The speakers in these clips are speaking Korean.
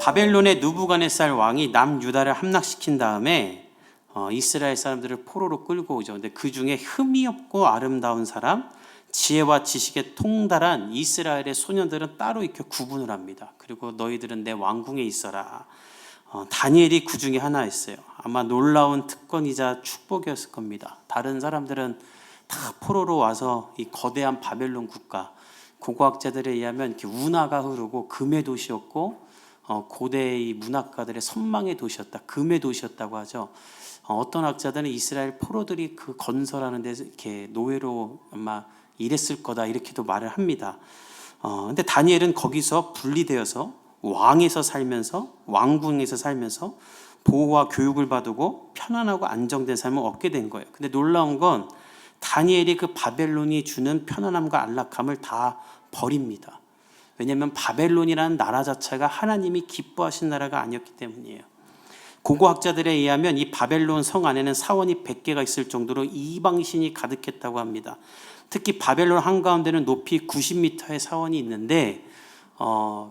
바벨론의 느부갓네살 왕이 남유다를 함락시킨 다음에 이스라엘 사람들을 포로로 끌고 오죠. 근데 그 중에 흠이 없고 아름다운 사람, 지혜와 지식에 통달한 이스라엘의 소년들은 따로 이렇게 구분을 합니다. 그리고 너희들은 내 왕궁에 있어라. 다니엘이 그 중에 하나였어요. 아마 놀라운 특권이자 축복이었을 겁니다. 다른 사람들은 다 포로로 와서 이 거대한 바벨론 국가, 고고학자들에 의하면 이렇게 운하가 흐르고 금의 도시였고 고대의 문학가들의 선망의 도시였다, 금의 도시였다고 하죠. 어떤 학자들은 이스라엘 포로들이 그 건설하는 데서 이렇게 노예로 아마 일했을 거다 이렇게도 말을 합니다. 근데 다니엘은 거기서 분리되어서 왕에서 살면서 왕궁에서 살면서 보호와 교육을 받고 편안하고 안정된 삶을 얻게 된 거예요. 근데 놀라운 건 다니엘이 그 바벨론이 주는 편안함과 안락함을 다 버립니다. 왜냐하면 바벨론이라는 나라 자체가 하나님이 기뻐하신 나라가 아니었기 때문이에요. 고고학자들에 의하면 이 바벨론 성 안에는 사원이 100개가 있을 정도로 이방신이 가득했다고 합니다. 특히 바벨론 한가운데는 높이 90m의 사원이 있는데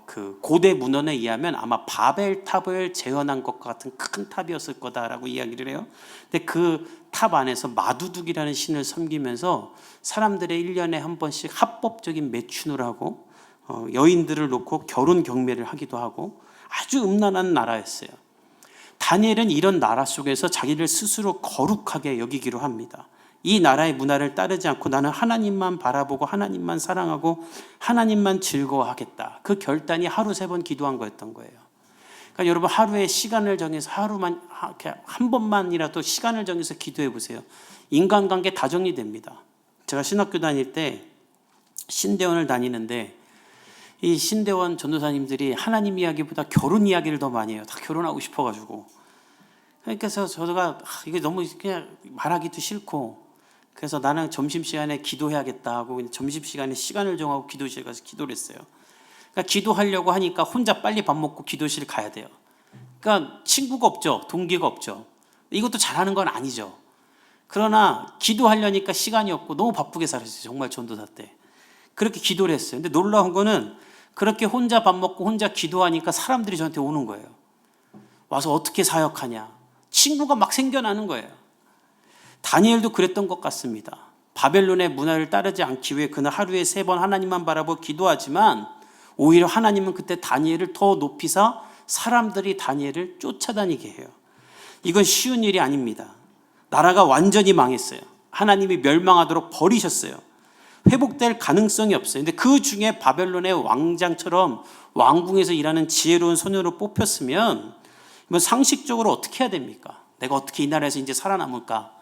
그 고대 문헌에 의하면 아마 바벨탑을 재현한 것과 같은 큰 탑이었을 거다라고 이야기를 해요. 근데 그 탑 안에서 마두둑이라는 신을 섬기면서 사람들의 1년에 한 번씩 합법적인 매춘을 하고 여인들을 놓고 결혼 경매를 하기도 하고 아주 음란한 나라였어요. 다니엘은 이런 나라 속에서 자기를 스스로 거룩하게 여기기로 합니다. 이 나라의 문화를 따르지 않고 나는 하나님만 바라보고 하나님만 사랑하고 하나님만 즐거워하겠다. 그 결단이 하루 3번 기도한 거였던 거예요. 그러니까 여러분 하루에 시간을 정해서 하루만 한 번만이라도 시간을 정해서 기도해 보세요. 인간관계 다 정리됩니다. 제가 신학교 다닐 때 신대원을 다니는데 이 신대원 전도사님들이 하나님 이야기보다 결혼 이야기를 더 많이 해요. 다 결혼하고 싶어가지고. 그래서 저가 이게 너무 그냥 말하기도 싫고 그래서 나는 점심시간에 기도해야겠다 하고 점심시간에 시간을 정하고 기도실 가서 기도를 했어요. 그러니까 기도하려고 하니까 혼자 빨리 밥 먹고 기도실 가야 돼요. 그러니까 친구가 없죠. 동기가 없죠. 이것도 잘하는 건 아니죠. 그러나 기도하려니까 시간이 없고 너무 바쁘게 살았어요. 정말 전도사 때. 그렇게 기도를 했어요. 근데 놀라운 거는 그렇게 혼자 밥 먹고 혼자 기도하니까 사람들이 저한테 오는 거예요. 와서 어떻게 사역하냐. 친구가 막 생겨나는 거예요. 다니엘도 그랬던 것 같습니다. 바벨론의 문화를 따르지 않기 위해 그는 하루에 3번 하나님만 바라보고 기도하지만 오히려 하나님은 그때 다니엘을 더 높이사 사람들이 다니엘을 쫓아다니게 해요. 이건 쉬운 일이 아닙니다. 나라가 완전히 망했어요. 하나님이 멸망하도록 버리셨어요. 회복될 가능성이 없어요. 근데 그 중에 바벨론의 왕장처럼 왕궁에서 일하는 지혜로운 소년으로 뽑혔으면 상식적으로 어떻게 해야 됩니까? 내가 어떻게 이 나라에서 이제 살아남을까?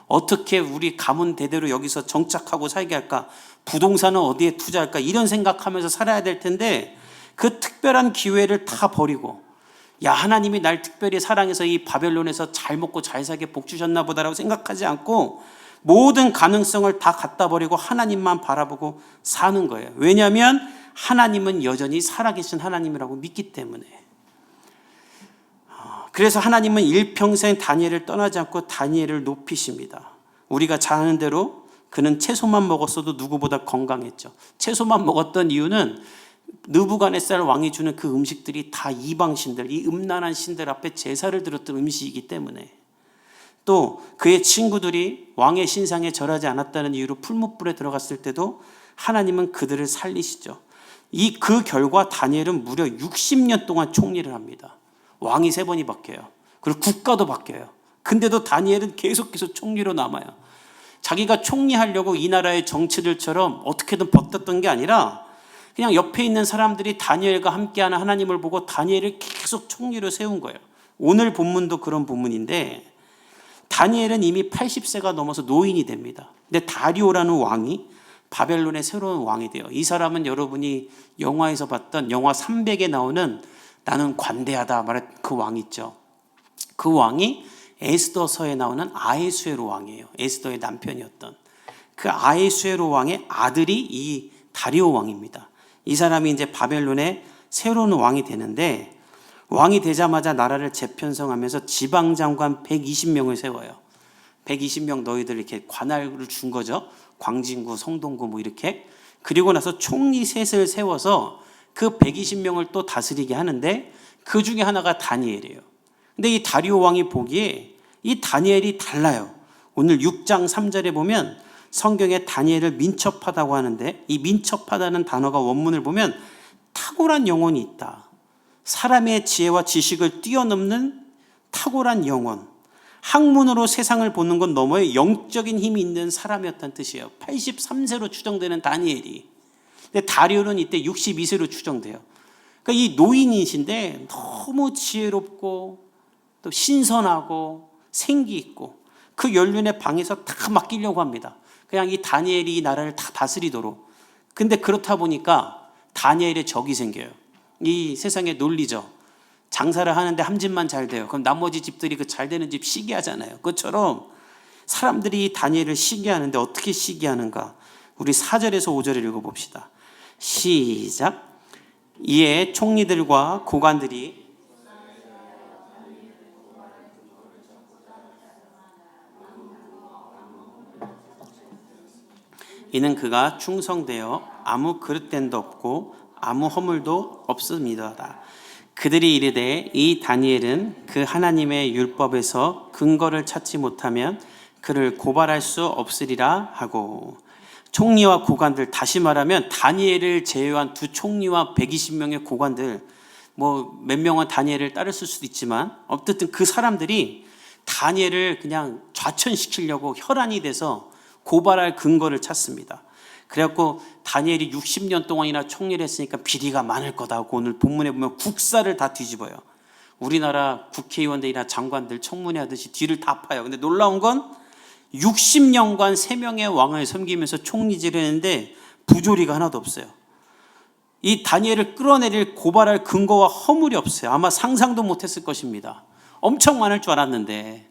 어떻게 우리 가문 대대로 여기서 정착하고 살게 할까? 부동산은 어디에 투자할까? 이런 생각하면서 살아야 될 텐데 그 특별한 기회를 다 버리고 야 하나님이 날 특별히 사랑해서 이 바벨론에서 잘 먹고 잘 살게 복 주셨나 보다라고 생각하지 않고 모든 가능성을 다 갖다 버리고 하나님만 바라보고 사는 거예요. 왜냐하면 하나님은 여전히 살아계신 하나님이라고 믿기 때문에. 그래서 하나님은 일평생 다니엘을 떠나지 않고 다니엘을 높이십니다. 우리가 잘 아는 대로 그는 채소만 먹었어도 누구보다 건강했죠. 채소만 먹었던 이유는 느부갓네살 왕이 주는 그 음식들이 다 이방신들, 이 음란한 신들 앞에 제사를 드렸던 음식이기 때문에. 또 그의 친구들이 왕의 신상에 절하지 않았다는 이유로 풀무불에 들어갔을 때도 하나님은 그들을 살리시죠. 그 결과 다니엘은 무려 60년 동안 총리를 합니다. 왕이 3번이 바뀌어요. 그리고 국가도 바뀌어요. 근데도 다니엘은 계속해서 총리로 남아요. 자기가 총리하려고 이 나라의 정치들처럼 어떻게든 버텼던 게 아니라 그냥 옆에 있는 사람들이 다니엘과 함께하는 하나님을 보고 다니엘을 계속 총리로 세운 거예요. 오늘 본문도 그런 본문인데 다니엘은 이미 80세가 넘어서 노인이 됩니다. 근데 다리오라는 왕이 바벨론의 새로운 왕이 돼요. 이 사람은 여러분이 영화에서 봤던 영화 300에 나오는 나는 관대하다 말한 그 왕 있죠. 그 왕이 에스더서에 나오는 아헤수에로 왕이에요. 에스더의 남편이었던 그 아헤수에로 왕의 아들이 이 다리오 왕입니다. 이 사람이 이제 바벨론의 새로운 왕이 되는데 왕이 되자마자 나라를 재편성하면서 지방장관 120명을 세워요. 120명 너희들 이렇게 관할을 준 거죠. 광진구, 성동구 뭐 이렇게. 그리고 나서 총리 셋을 세워서 그 120명을 또 다스리게 하는데 그 중에 하나가 다니엘이에요. 근데 이 다리오 왕이 보기에 이 다니엘이 달라요. 오늘 6장 3절에 보면 성경에 다니엘을 민첩하다고 하는데, 이 민첩하다는 단어가 원문을 보면 탁월한 영혼이 있다, 사람의 지혜와 지식을 뛰어넘는 탁월한 영혼, 학문으로 세상을 보는 건 너머에 영적인 힘이 있는 사람이었다는 뜻이에요. 83세로 추정되는 다니엘이. 근데 다리오는 이때 62세로 추정돼요. 그러니까 이 노인이신데 너무 지혜롭고 또 신선하고 생기 있고, 그 연륜의 방에서 다 맡기려고 합니다. 그냥 이 다니엘이 이 나라를 다 다스리도록. 근데 그렇다 보니까 다니엘의 적이 생겨요. 이 세상의 논리죠. 장사를 하는데 한 집만 잘 돼요. 그럼 나머지 집들이 그 잘 되는 집 시기하잖아요. 그것처럼 사람들이 다니엘을 시기하는데 어떻게 시기하는가? 우리 4절에서 5절을 읽어봅시다. 시작. 이에 총리들과 고관들이 이는 그가 충성되어 아무 그릇됨도 없고 아무 허물도 없습니다. 그들이 이르되 이 다니엘은 그 하나님의 율법에서 근거를 찾지 못하면 그를 고발할 수 없으리라 하고. 총리와 고관들, 다시 말하면 다니엘을 제외한 두 총리와 120명의 고관들, 뭐 몇 명은 다니엘을 따랐을 수도 있지만 어쨌든 그 사람들이 다니엘을 그냥 좌천시키려고 혈안이 돼서 고발할 근거를 찾습니다. 그래갖고 다니엘이 60년 동안이나 총리를 했으니까 비리가 많을 거다고 오늘 본문에 보면 국사를 다 뒤집어요. 우리나라 국회의원들이나 장관들 청문회 하듯이 뒤를 다 파요. 근데 놀라운 건 60년간 3명의 왕을 섬기면서 총리질을 했는데 부조리가 하나도 없어요. 이 다니엘을 끌어내릴 고발할 근거와 허물이 없어요. 아마 상상도 못했을 것입니다. 엄청 많을 줄 알았는데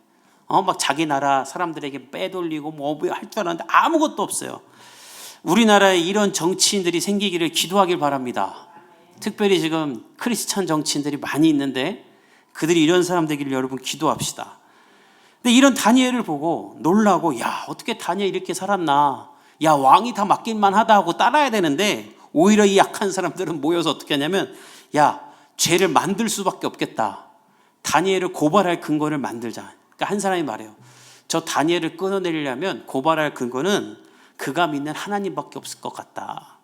막 자기 나라 사람들에게 빼돌리고 뭐 할 줄 알았는데 아무것도 없어요. 우리나라에 이런 정치인들이 생기기를 기도하길 바랍니다. 특별히 지금 크리스찬 정치인들이 많이 있는데 그들이 이런 사람 되기를 여러분 기도합시다. 근데 이런 다니엘을 보고 놀라고, 야, 어떻게 다니엘 이렇게 살았나, 야, 왕이 다 맡길만 하다 하고 따라야 되는데, 오히려 이 약한 사람들은 모여서 어떻게 하냐면, 야, 죄를 만들 수밖에 없겠다, 다니엘을 고발할 근거를 만들자. 그러니까 한 사람이 말해요. 저 다니엘을 끊어내리려면 고발할 근거는 그가 믿는 하나님밖에 없을 것 같다.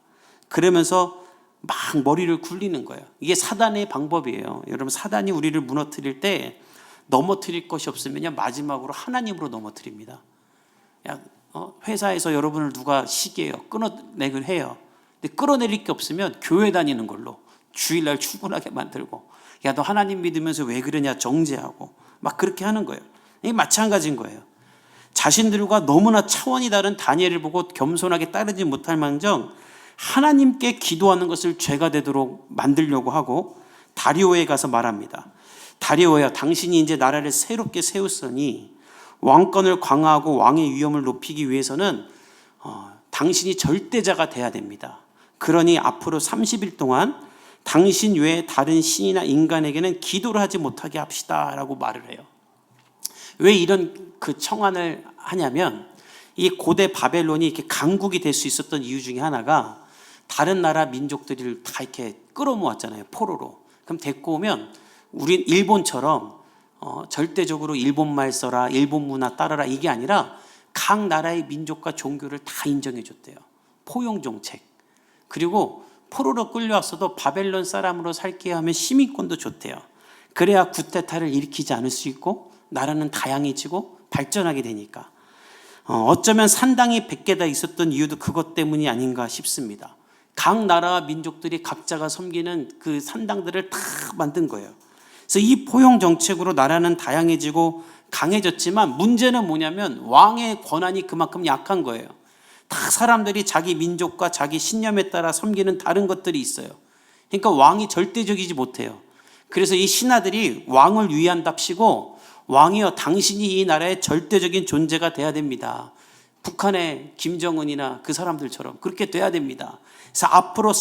그러면서 막 머리를 굴리는 거예요. 이게 사단의 방법이에요. 여러분, 사단이 우리를 무너뜨릴 때 넘어뜨릴 것이 없으면 마지막으로 하나님으로 넘어뜨립니다. 회사에서 여러분을 누가 시기해요. 끊어내기를 해요. 근데 끌어내릴 게 없으면 교회 다니는 걸로 주일날 출근하게 만들고, 야, 너 하나님 믿으면서 왜 그러냐 정죄하고 막 그렇게 하는 거예요. 이게 마찬가지인 거예요. 자신들과 너무나 차원이 다른 다니엘을 보고 겸손하게 따르지 못할 망정 하나님께 기도하는 것을 죄가 되도록 만들려고 하고 다리오에 가서 말합니다. 다리오야, 당신이 이제 나라를 새롭게 세웠으니 왕권을 강화하고 왕의 위엄을 높이기 위해서는 당신이 절대자가 돼야 됩니다. 그러니 앞으로 30일 동안 당신 외에 다른 신이나 인간에게는 기도를 하지 못하게 합시다 라고 말을 해요. 왜 이런 그 청안을 하냐면, 이 고대 바벨론이 이렇게 강국이 될 수 있었던 이유 중에 하나가 다른 나라 민족들을 다 이렇게 끌어모았잖아요, 포로로. 그럼 데리고 오면 우리 일본처럼 절대적으로 일본말 써라, 일본 문화 따라라, 이게 아니라 각 나라의 민족과 종교를 다 인정해 줬대요. 포용 정책. 그리고 포로로 끌려왔어도 바벨론 사람으로 살게 하면 시민권도 줬대요. 그래야 구테타를 일으키지 않을 수 있고 나라는 다양해지고 발전하게 되니까. 어쩌면 산당이 100개다 있었던 이유도 그것 때문이 아닌가 싶습니다. 각 나라와 민족들이 각자가 섬기는 그 산당들을 다 만든 거예요. 그래서 이 포용 정책으로 나라는 다양해지고 강해졌지만 문제는 뭐냐면 왕의 권한이 그만큼 약한 거예요. 다 사람들이 자기 민족과 자기 신념에 따라 섬기는 다른 것들이 있어요. 그러니까 왕이 절대적이지 못해요. 그래서 이 신하들이 왕을 위한답시고, 왕이여, 당신이 이 나라의 절대적인 존재가 돼야 됩니다. 북한의 김정은이나 그 사람들처럼 그렇게 돼야 됩니다. 그래서 앞으로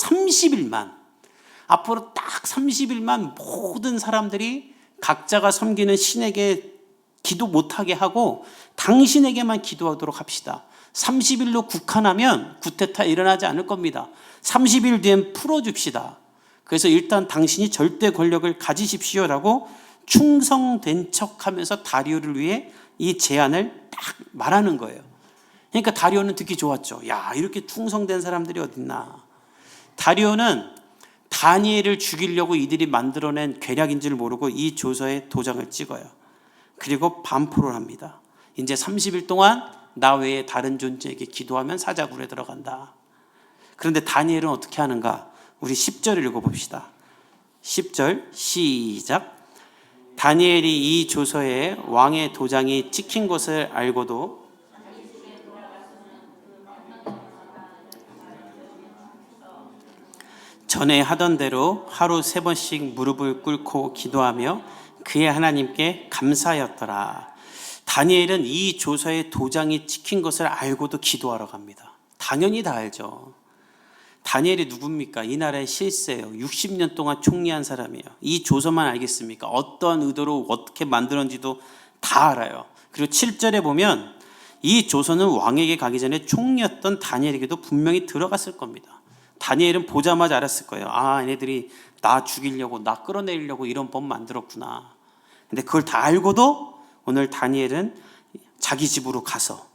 딱 30일만 모든 사람들이 각자가 섬기는 신에게 기도 못하게 하고 당신에게만 기도하도록 합시다. 30일로 국한하면 구테타 일어나지 않을 겁니다. 30일 뒤엔 풀어줍시다. 그래서 일단 당신이 절대 권력을 가지십시오라고 충성된 척하면서 다리오를 위해 이 제안을 딱 말하는 거예요. 그러니까 다리오는 듣기 좋았죠. 야, 이렇게 충성된 사람들이 어딨나. 다리오는 다니엘을 죽이려고 이들이 만들어낸 계략인 줄 모르고 이 조서에 도장을 찍어요. 그리고 반포를 합니다. 이제 30일 동안 나 외에 다른 존재에게 기도하면 사자굴에 들어간다. 그런데 다니엘은 어떻게 하는가? 우리 10절을 읽어봅시다. 10절 시작. 다니엘이 이 조서에 왕의 도장이 찍힌 것을 알고도 전에 하던 대로 하루 3번씩 무릎을 꿇고 기도하며 그의 하나님께 감사하였더라. 다니엘은 이 조서에 도장이 찍힌 것을 알고도 기도하러 갑니다. 당연히 다 알죠. 다니엘이 누굽니까? 이 나라의 실세예요. 60년 동안 총리한 사람이에요. 이 조서만 알겠습니까? 어떠한 의도로 어떻게 만들었는지도 다 알아요. 그리고 7절에 보면 이 조서는 왕에게 가기 전에 총리였던 다니엘에게도 분명히 들어갔을 겁니다. 다니엘은 보자마자 알았을 거예요. 아, 얘네들이 나 죽이려고, 나 끌어내리려고 이런 법 만들었구나. 근데 그걸 다 알고도 오늘 다니엘은 자기 집으로 가서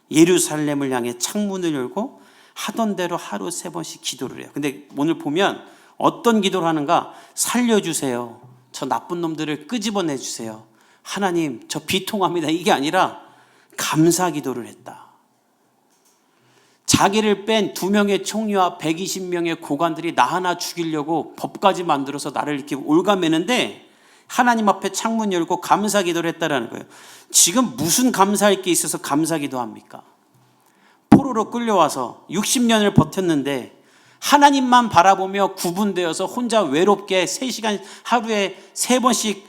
예루살렘을 향해 창문을 열고 하던 대로 하루 3번씩 기도를 해요. 근데 오늘 보면 어떤 기도를 하는가? 살려주세요. 저 나쁜 놈들을 끄집어내 주세요. 하나님, 저 비통합니다. 이게 아니라 감사 기도를 했다. 자기를 뺀 2명의 총리와 120명의 고관들이 나 하나 죽이려고 법까지 만들어서 나를 이렇게 올가매는데 하나님 앞에 창문 열고 감사 기도를 했다라는 거예요. 지금 무슨 감사할 게 있어서 감사 기도합니까? 포로로 끌려와서 60년을 버텼는데 하나님만 바라보며 구분되어서 혼자 외롭게 3시간 하루에 3번씩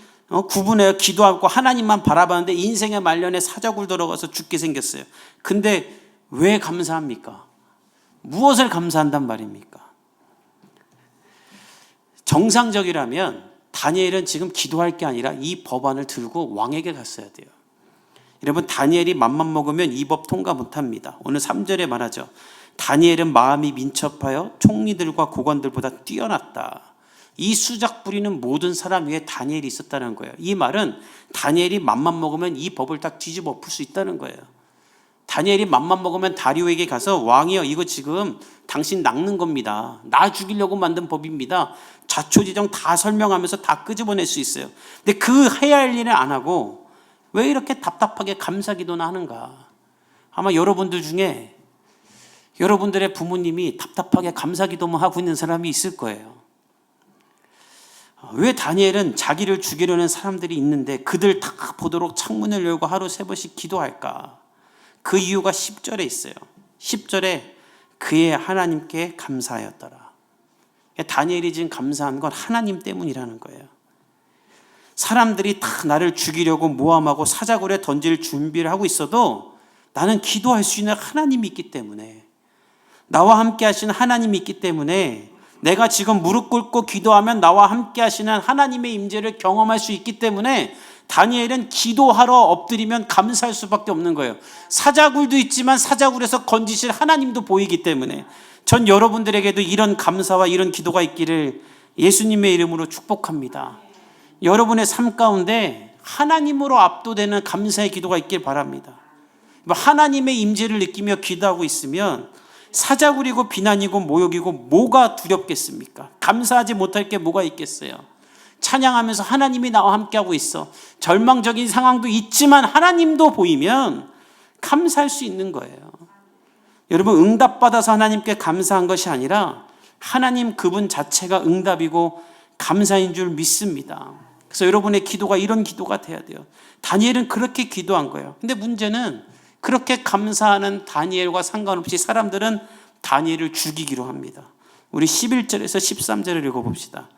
구분해서 기도하고 하나님만 바라봤는데 인생의 말년에 사자굴 들어가서 죽게 생겼어요. 근데 왜 감사합니까? 무엇을 감사한단 말입니까? 정상적이라면 다니엘은 지금 기도할 게 아니라 이 법안을 들고 왕에게 갔어야 돼요. 여러분, 다니엘이 맘만 먹으면 이 법 통과 못합니다. 오늘 3절에 말하죠. 다니엘은 마음이 민첩하여 총리들과 고관들보다 뛰어났다. 이 수작 부리는 모든 사람 위에 다니엘이 있었다는 거예요. 이 말은 다니엘이 맘만 먹으면 이 법을 딱 뒤집어 엎을 수 있다는 거예요. 다니엘이 맘만 먹으면 다리오에게 가서 왕이여, 이거 지금 당신 낚는 겁니다. 나 죽이려고 만든 법입니다. 자초지정 다 설명하면서 다 끄집어낼 수 있어요. 근데 그 해야 할 일을 안 하고 왜 이렇게 답답하게 감사기도나 하는가? 아마 여러분들 중에 여러분들의 부모님이 답답하게 감사기도만 하고 있는 사람이 있을 거예요. 왜 다니엘은 자기를 죽이려는 사람들이 있는데 그들 다 보도록 창문을 열고 하루 3번씩 기도할까? 그 이유가 10절에 있어요. 10절에 그의 하나님께 감사하였더라. 다니엘이 지금 감사한 건 하나님 때문이라는 거예요. 사람들이 다 나를 죽이려고 모함하고 사자굴에 던질 준비를 하고 있어도 나는 기도할 수 있는 하나님이 있기 때문에, 나와 함께 하시는 하나님이 있기 때문에, 내가 지금 무릎 꿇고 기도하면 나와 함께 하시는 하나님의 임재를 경험할 수 있기 때문에 다니엘은 기도하러 엎드리면 감사할 수밖에 없는 거예요. 사자굴도 있지만 사자굴에서 건지실 하나님도 보이기 때문에 전 여러분들에게도 이런 감사와 이런 기도가 있기를 예수님의 이름으로 축복합니다. 여러분의 삶 가운데 하나님으로 압도되는 감사의 기도가 있길 바랍니다. 하나님의 임재를 느끼며 기도하고 있으면 사자굴이고 비난이고 모욕이고 뭐가 두렵겠습니까? 감사하지 못할 게 뭐가 있겠어요? 찬양하면서 하나님이 나와 함께하고 있어. 절망적인 상황도 있지만 하나님도 보이면 감사할 수 있는 거예요. 여러분, 응답받아서 하나님께 감사한 것이 아니라 하나님 그분 자체가 응답이고 감사인 줄 믿습니다. 그래서 여러분의 기도가 이런 기도가 돼야 돼요. 다니엘은 그렇게 기도한 거예요. 근데 문제는 그렇게 감사하는 다니엘과 상관없이 사람들은 다니엘을 죽이기로 합니다. 우리 11절에서 13절을 읽어봅시다.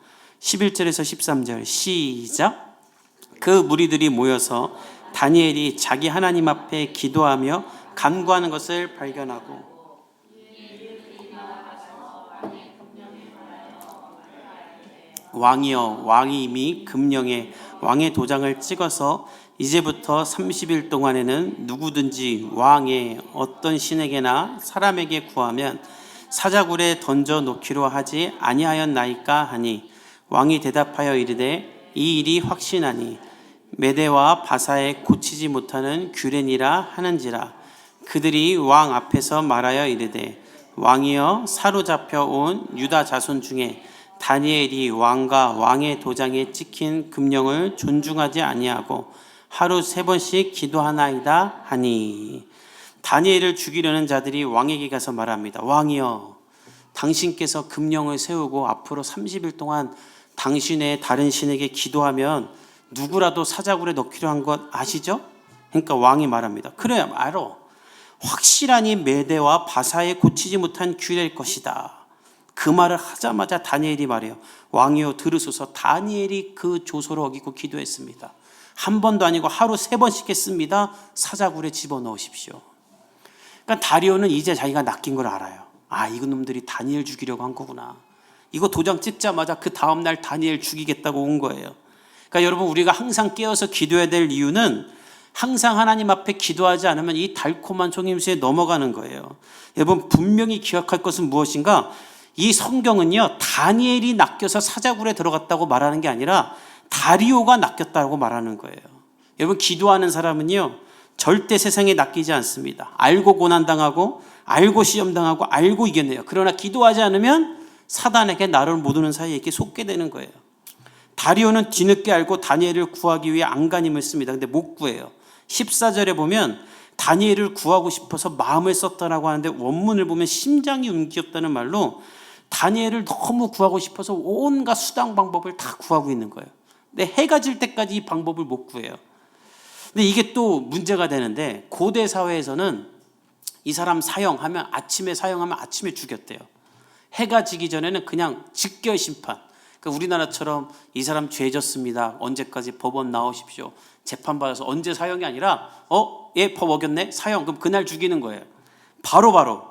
11절에서 13절 시작. 그 무리들이 모여서 다니엘이 자기 하나님 앞에 기도하며 간구하는 것을 발견하고 왕이여, 왕이 이미 금령에 왕의 도장을 찍어서 이제부터 30일 동안에는 누구든지 왕의 어떤 신에게나 사람에게 구하면 사자굴에 던져 놓기로 하지 아니하였나이까 하니 왕이 대답하여 이르되 이 일이 확신하니 메대와 바사에 고치지 못하는 규례니라 하는지라. 그들이 왕 앞에서 말하여 이르되 왕이여 사로잡혀 온 유다 자손 중에 다니엘이 왕과 왕의 도장에 찍힌 금령을 존중하지 아니하고 하루 3번씩 기도하나이다 하니. 다니엘을 죽이려는 자들이 왕에게 가서 말합니다. 왕이여 당신께서 금령을 세우고 앞으로 30일 동안 당신의 다른 신에게 기도하면 누구라도 사자굴에 넣기로 한 것 아시죠? 그러니까 왕이 말합니다. 그래 알아. 확실하니 메대와 바사에 고치지 못한 규례일 것이다. 그 말을 하자마자 다니엘이 말해요. 왕이여 들으소서. 다니엘이 그 조서를 어기고 기도했습니다. 한 번도 아니고 하루 3번씩 했습니다. 사자굴에 집어넣으십시오. 그러니까 다리오는 이제 자기가 낚인 걸 알아요. 아, 이놈들이 다니엘 죽이려고 한 거구나. 이거 도장 찍자마자 그 다음날 다니엘 죽이겠다고 온 거예요. 그러니까 여러분, 우리가 항상 깨어서 기도해야 될 이유는 항상 하나님 앞에 기도하지 않으면 이 달콤한 속임수에 넘어가는 거예요. 여러분, 분명히 기억할 것은 무엇인가? 이 성경은요, 다니엘이 낚여서 사자굴에 들어갔다고 말하는 게 아니라 다리오가 낚였다고 말하는 거예요. 여러분, 기도하는 사람은요 절대 세상에 낚이지 않습니다. 알고 고난당하고 알고 시험당하고 알고 이겨내요. 그러나 기도하지 않으면 사단에게 나를 모르는 사이에 이렇게 속게 되는 거예요. 다리오는 뒤늦게 알고 다니엘을 구하기 위해 안간힘을 씁니다. 근데 못 구해요. 14절에 보면 다니엘을 구하고 싶어서 마음을 썼다라고 하는데 원문을 보면 심장이 움직였다는 말로 다니엘을 너무 구하고 싶어서 온갖 수단 방법을 다 구하고 있는 거예요. 근데 해가 질 때까지 이 방법을 못 구해요. 근데 이게 또 문제가 되는데 고대 사회에서는 이 사람 사형하면 아침에 죽였대요. 해가 지기 전에는 그냥 직결 심판. 그러니까 우리나라처럼 이 사람 죄졌습니다. 언제까지 법원 나오십시오. 재판받아서 언제 사형이 아니라 얘 법 어겼네? 사형. 그럼 그날 죽이는 거예요. 바로바로.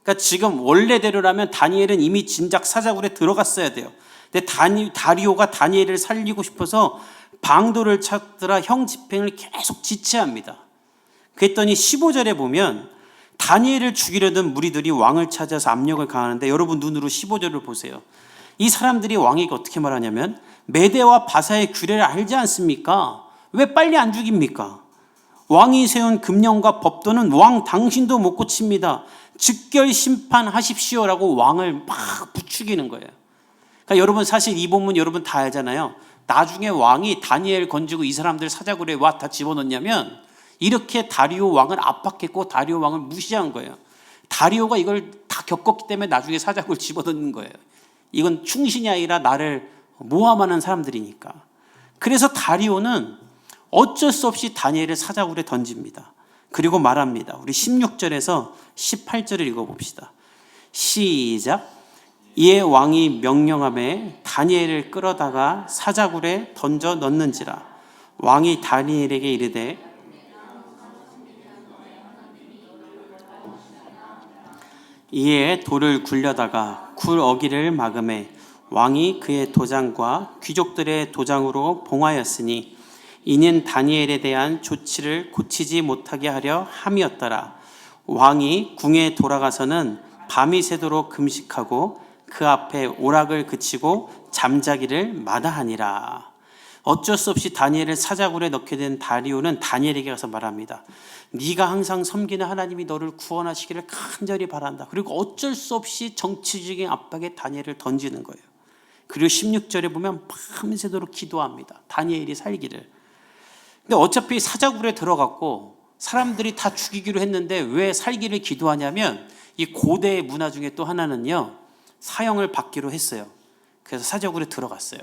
그러니까 지금 원래대로라면 다니엘은 이미 진작 사자굴에 들어갔어야 돼요. 근데 다리오가 다니엘을 살리고 싶어서 방도를 찾더라 형 집행을 계속 지체합니다. 그랬더니 15절에 보면 다니엘을 죽이려던 무리들이 왕을 찾아서 압력을 가하는데 여러분 눈으로 15절을 보세요. 이 사람들이 왕에게 어떻게 말하냐면 메대와 바사의 규례를 알지 않습니까? 왜 빨리 안 죽입니까? 왕이 세운 금령과 법도는 왕 당신도 못 고칩니다. 즉결 심판하십시오라고 왕을 막 부추기는 거예요. 그러니까 여러분 사실 이 본문 여러분 다 알잖아요. 나중에 왕이 다니엘 건지고 이 사람들 사자굴에 와 다 집어넣냐면 이렇게 다리오 왕을 압박했고 다리오 왕을 무시한 거예요. 다리오가 이걸 다 겪었기 때문에 나중에 사자굴 집어넣는 거예요. 이건 충신이 아니라 나를 모함하는 사람들이니까. 그래서 다리오는 어쩔 수 없이 다니엘을 사자굴에 던집니다. 그리고 말합니다. 우리 16절에서 18절을 읽어봅시다. 시작. 이에 왕이 명령하매 다니엘을 끌어다가 사자굴에 던져 넣는지라. 왕이 다니엘에게 이르되 이에 돌을 굴려다가 굴 어기를 막음에 왕이 그의 도장과 귀족들의 도장으로 봉하였으니 이는 다니엘에 대한 조치를 고치지 못하게 하려 함이었더라. 왕이 궁에 돌아가서는 밤이 새도록 금식하고 그 앞에 오락을 그치고 잠자기를 마다하니라. 어쩔 수 없이 다니엘을 사자굴에 넣게 된 다리오는 다니엘에게 가서 말합니다. 네가 항상 섬기는 하나님이 너를 구원하시기를 간절히 바란다. 그리고 어쩔 수 없이 정치적인 압박에 다니엘을 던지는 거예요. 그리고 16절에 보면 밤새도록 기도합니다. 다니엘이 살기를. 근데 어차피 사자굴에 들어갔고 사람들이 다 죽이기로 했는데 왜 살기를 기도하냐면 이 고대의 문화 중에 또 하나는요, 사형을 받기로 했어요. 그래서 사자굴에 들어갔어요.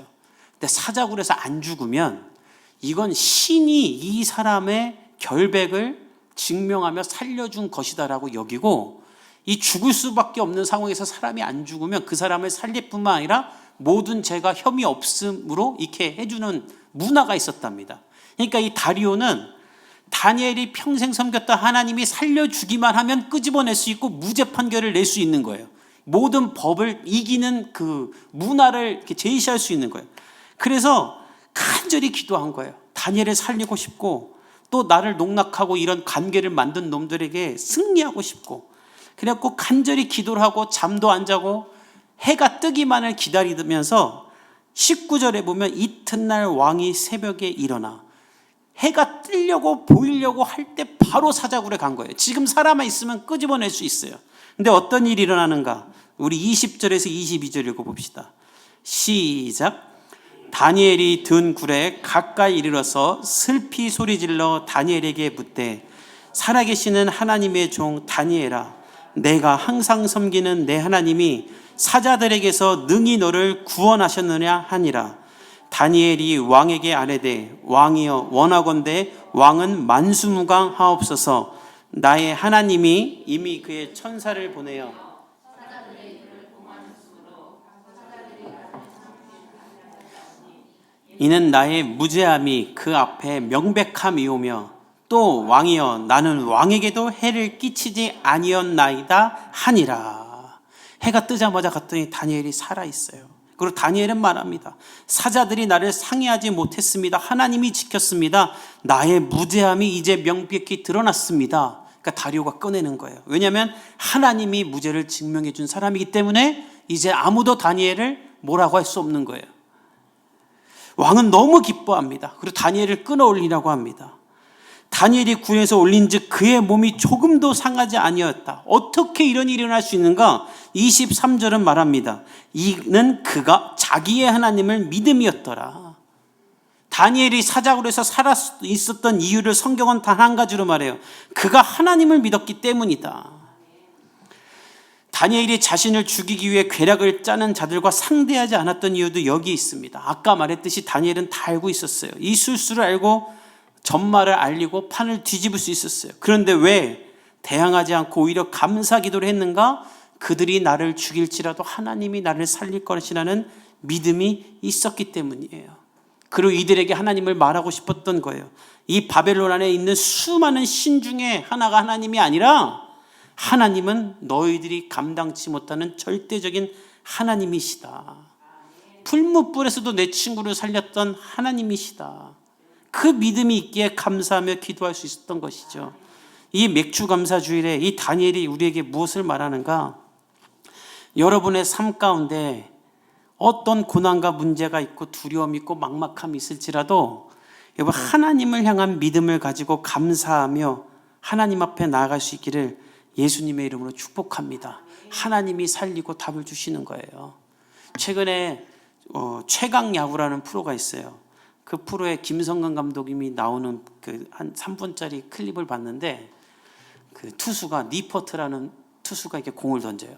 근데 사자굴에서 안 죽으면 이건 신이 이 사람의 결백을 증명하며 살려준 것이다라고 여기고, 이 죽을 수밖에 없는 상황에서 사람이 안 죽으면 그 사람을 살릴 뿐만 아니라 모든 죄가 혐의 없음으로 이렇게 해주는 문화가 있었답니다. 그러니까 이 다리오는 다니엘이 평생 섬겼다 하나님이 살려주기만 하면 끄집어낼 수 있고 무죄 판결을 낼 수 있는 거예요. 모든 법을 이기는 그 문화를 이렇게 제시할 수 있는 거예요. 그래서 간절히 기도한 거예요. 다니엘을 살리고 싶고 또 나를 농락하고 이런 관계를 만든 놈들에게 승리하고 싶고. 그래갖고 간절히 기도를 하고 잠도 안 자고 해가 뜨기만을 기다리면서 19절에 보면 이튿날 왕이 새벽에 일어나 해가 뜨려고 보이려고 할 때 바로 사자굴에 간 거예요. 지금 사람만 있으면 끄집어낼 수 있어요. 근데 어떤 일이 일어나는가? 우리 20절에서 22절 읽어봅시다. 시작. 다니엘이 든 굴에 가까이 이르러서 슬피 소리질러 다니엘에게 묻되 살아계시는 하나님의 종 다니엘아, 내가 항상 섬기는 내 하나님이 사자들에게서 능히 너를 구원하셨느냐 하니라. 다니엘이 왕에게 아뢰되 왕이여 원하건대 왕은 만수무강하옵소서. 나의 하나님이 이미 그의 천사를 보내어 이는 나의 무죄함이 그 앞에 명백함이오며 또 왕이여 나는 왕에게도 해를 끼치지 아니었나이다 하니라. 해가 뜨자마자 갔더니 다니엘이 살아있어요. 그리고 다니엘은 말합니다. 사자들이 나를 상해하지 못했습니다. 하나님이 지켰습니다. 나의 무죄함이 이제 명백히 드러났습니다. 그러니까 다리오가 꺼내는 거예요. 왜냐하면 하나님이 무죄를 증명해 준 사람이기 때문에 이제 아무도 다니엘을 뭐라고 할 수 없는 거예요. 왕은 너무 기뻐합니다. 그리고 다니엘을 끌어올리라고 합니다. 다니엘이 굴에서 올린즉 그의 몸이 조금도 상하지 아니었다. 어떻게 이런 일이 일어날 수 있는가? 23절은 말합니다. 이는 그가 자기의 하나님을 믿음이었더라. 다니엘이 사자굴에서 살아 있었던 이유를 성경은 단 한 가지로 말해요. 그가 하나님을 믿었기 때문이다. 다니엘이 자신을 죽이기 위해 괴략을 짜는 자들과 상대하지 않았던 이유도 여기 있습니다. 아까 말했듯이 다니엘은 다 알고 있었어요. 이 술수를 알고 전말을 알리고 판을 뒤집을 수 있었어요. 그런데 왜 대항하지 않고 오히려 감사 기도를 했는가? 그들이 나를 죽일지라도 하나님이 나를 살릴 것이라는 믿음이 있었기 때문이에요. 그리고 이들에게 하나님을 말하고 싶었던 거예요. 이 바벨론 안에 있는 수많은 신 중에 하나가 하나님이 아니라 하나님은 너희들이 감당치 못하는 절대적인 하나님이시다. 풀무불에서도 내 친구를 살렸던 하나님이시다. 그 믿음이 있기에 감사하며 기도할 수 있었던 것이죠. 이 맥주 감사 주일에 이 다니엘이 우리에게 무엇을 말하는가? 여러분의 삶 가운데 어떤 고난과 문제가 있고 두려움이 있고 막막함이 있을지라도 여러분 하나님을 향한 믿음을 가지고 감사하며 하나님 앞에 나아갈 수 있기를 예수님의 이름으로 축복합니다. 하나님이 살리고 답을 주시는 거예요. 최근에 최강 야구라는 프로가 있어요. 그 프로에 김성근 감독님이 나오는 그 한 3분짜리 클립을 봤는데 그 투수가 니퍼트라는 투수가 이렇게 공을 던져요.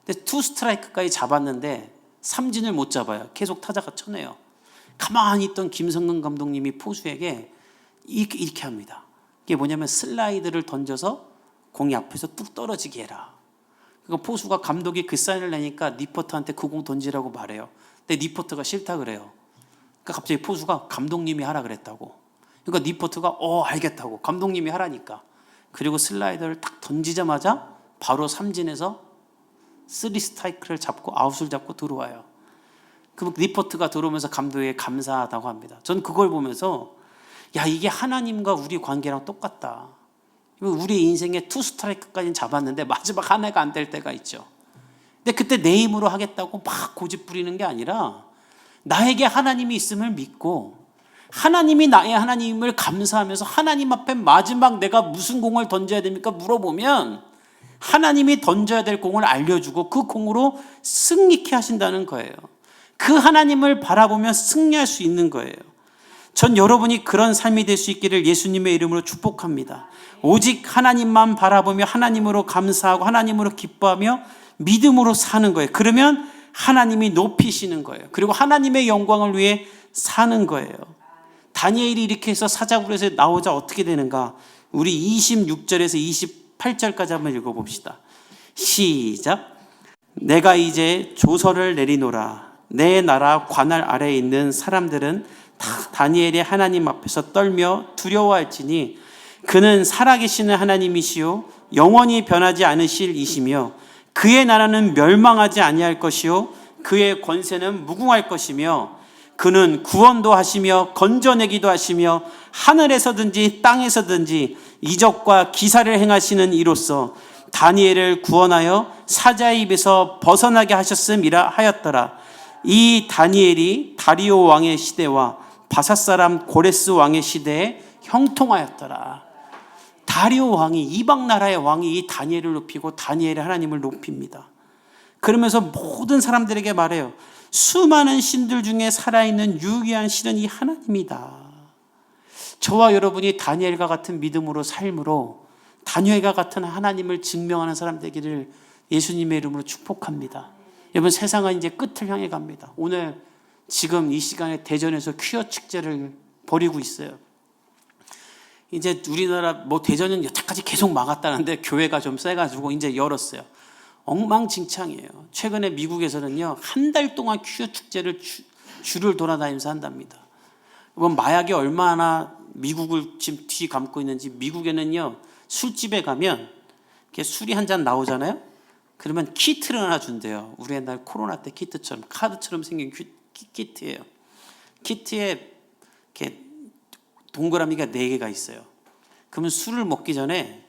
근데 투 스트라이크까지 잡았는데 삼진을 못 잡아요. 계속 타자가 쳐내요. 가만히 있던 김성근 감독님이 포수에게 이렇게 합니다. 이게 뭐냐면 슬라이드를 던져서 공이 앞에서 뚝 떨어지게 해라. 그러니까 포수가 감독이 그 사인을 내니까 니퍼트한테 그 공 던지라고 말해요. 근데 니퍼트가 싫다 그래요. 그러니까 갑자기 포수가 감독님이 하라 그랬다고. 그러니까 니퍼트가 알겠다고. 감독님이 하라니까. 그리고 슬라이더를 딱 던지자마자 바로 삼진에서 3스트라이크를 잡고 아웃을 잡고 들어와요. 그 니퍼트가 들어오면서 감독에게 감사하다고 합니다. 전 그걸 보면서 야 이게 하나님과 우리 관계랑 똑같다. 우리 인생에 2스트라이크까지는 잡았는데 마지막 하나가 안 될 때가 있죠. 근데 그때 내 힘으로 하겠다고 막 고집 부리는 게 아니라 나에게 하나님이 있음을 믿고 하나님이 나의 하나님을 감사하면서 하나님 앞에 마지막 내가 무슨 공을 던져야 됩니까? 물어보면 하나님이 던져야 될 공을 알려주고 그 공으로 승리케 하신다는 거예요. 그 하나님을 바라보며 승리할 수 있는 거예요. 전 여러분이 그런 삶이 될 수 있기를 예수님의 이름으로 축복합니다. 오직 하나님만 바라보며 하나님으로 감사하고 하나님으로 기뻐하며 믿음으로 사는 거예요. 그러면 하나님이 높이시는 거예요. 그리고 하나님의 영광을 위해 사는 거예요. 다니엘이 이렇게 해서 사자굴에서 나오자 어떻게 되는가? 우리 26절에서 28절까지 한번 읽어봅시다. 시작. 내가 이제 조서를 내리노라. 내 나라 관할 아래에 있는 사람들은 다 다니엘의 하나님 앞에서 떨며 두려워할지니 그는 살아계시는 하나님이시요 영원히 변하지 않으실 이시며 그의 나라는 멸망하지 아니할 것이요 그의 권세는 무궁할 것이며 그는 구원도 하시며 건져내기도 하시며 하늘에서든지 땅에서든지 이적과 기사를 행하시는 이로써 다니엘을 구원하여 사자의 입에서 벗어나게 하셨음이라 하였더라. 이 다니엘이 다리오 왕의 시대와 바사 사람 고레스 왕의 시대에 형통하였더라. 다리오 왕이, 이방 나라의 왕이 이 다니엘을 높이고 다니엘의 하나님을 높입니다. 그러면서 모든 사람들에게 말해요. 수많은 신들 중에 살아있는 유일한 신은 이 하나님이다. 저와 여러분이 다니엘과 같은 믿음으로 삶으로 다니엘과 같은 하나님을 증명하는 사람 되기를 예수님의 이름으로 축복합니다. 여러분, 세상은 이제 끝을 향해 갑니다. 오늘 지금 이 시간에 대전에서 퀴어 축제를 벌이고 있어요. 이제 우리나라 대전은 여태까지 계속 막았다는데 교회가 좀 세가지고 이제 열었어요. 엉망진창이에요. 최근에 미국에서는요, 한 달 동안 퀴어 축제를 줄을 돌아다니면서 한답니다. 마약이 얼마나 미국을 지금 뒤감고 있는지, 미국에는요, 술집에 가면 이렇게 술이 한 잔 나오잖아요. 그러면 키트를 하나 준대요. 우리 옛날 코로나 때 키트처럼, 카드처럼 생긴 키트예요. 키트에 이렇게 동그라미가 4개가 있어요. 그러면 술을 먹기 전에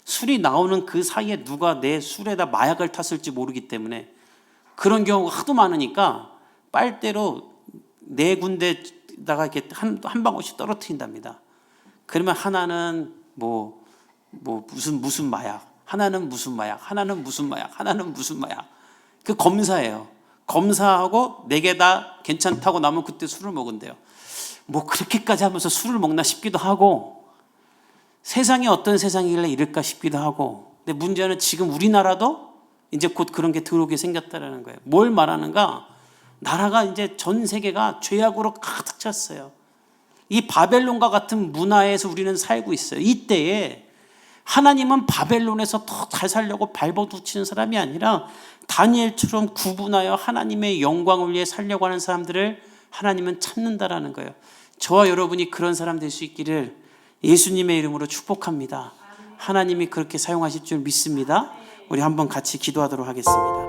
술이 나오는 그 사이에 누가 내 술에다 마약을 탔을지 모르기 때문에, 그런 경우가 하도 많으니까 빨대로 4군데다가 이렇게 한 방울씩 떨어뜨린답니다. 그러면 하나는 무슨 마약, 하나는 무슨 마약, 하나는 무슨 마약, 하나는 무슨 마약. 그 검사예요. 검사하고 4개 다 괜찮다고 나면 그때 술을 먹은대요. 그렇게까지 하면서 술을 먹나 싶기도 하고, 세상이 어떤 세상이길래 이럴까 싶기도 하고. 근데 문제는 지금 우리나라도 이제 곧 그런 게 들어오게 생겼다는 거예요. 뭘 말하는가? 나라가 이제 전 세계가 죄악으로 가득 찼어요. 이 바벨론과 같은 문화에서 우리는 살고 있어요. 이때에 하나님은 바벨론에서 더 잘 살려고 발버둥치는 사람이 아니라 다니엘처럼 구분하여 하나님의 영광을 위해 살려고 하는 사람들을 하나님은 찾는다라는 거예요. 저와 여러분이 그런 사람 될 수 있기를 예수님의 이름으로 축복합니다. 하나님이 그렇게 사용하실 줄 믿습니다. 우리 한번 같이 기도하도록 하겠습니다.